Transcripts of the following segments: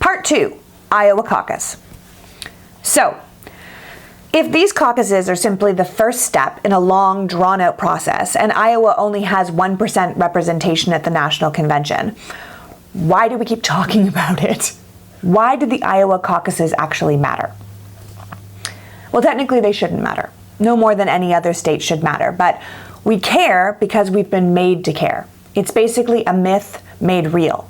Part 2, Iowa caucus. So, if these caucuses are simply the first step in a long, drawn-out process, and Iowa only has 1% representation at the national convention, why do we keep talking about it? Why do the Iowa caucuses actually matter? Well, technically they shouldn't matter. No more than any other state should matter, but we care because we've been made to care. It's basically a myth made real.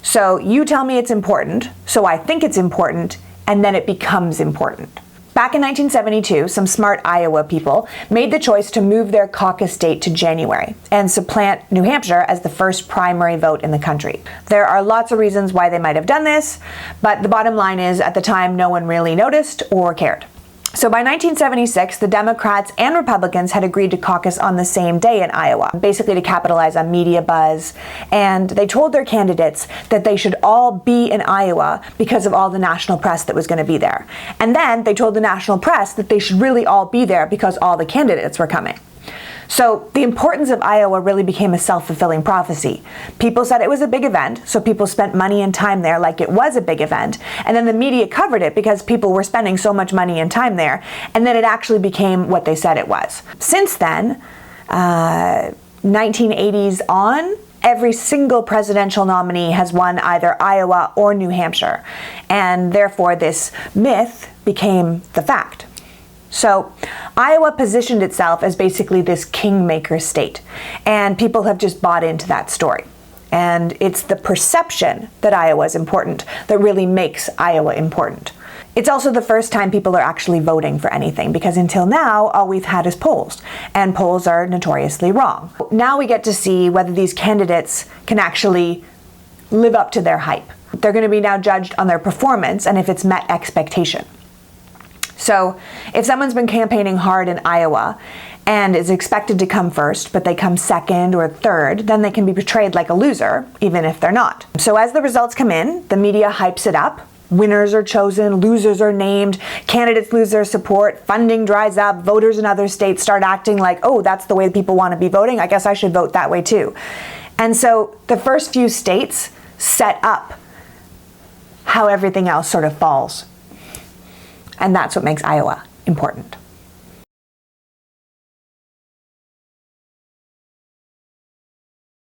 So you tell me it's important, so I think it's important, and then it becomes important. Back in 1972, some smart Iowa people made the choice to move their caucus date to January and supplant New Hampshire as the first primary vote in the country. There are lots of reasons why they might have done this, but the bottom line is at the time no one really noticed or cared. So by 1976, the Democrats and Republicans had agreed to caucus on the same day in Iowa, basically to capitalize on media buzz, and they told their candidates that they should all be in Iowa because of all the national press that was going to be there. And then they told the national press that they should really all be there because all the candidates were coming. So the importance of Iowa really became a self-fulfilling prophecy. People said it was a big event, so people spent money and time there like it was a big event, and then the media covered it because people were spending so much money and time there, and then it actually became what they said it was. Since then, 1980s on, every single presidential nominee has won either Iowa or New Hampshire, and therefore this myth became the fact. So Iowa positioned itself as basically this kingmaker state, and people have just bought into that story. And it's the perception that Iowa is important that really makes Iowa important. It's also the first time people are actually voting for anything, because until now, all we've had is polls, and polls are notoriously wrong. Now we get to see whether these candidates can actually live up to their hype. They're going to be now judged on their performance and if it's met expectation. So if someone's been campaigning hard in Iowa and is expected to come first, but they come second or third, then they can be portrayed like a loser, even if they're not. So as the results come in, the media hypes it up. Winners are chosen, losers are named, candidates lose their support, funding dries up, voters in other states start acting like, oh, that's the way people want to be voting, I guess I should vote that way too. And so the first few states set up how everything else sort of falls. And that's what makes Iowa important.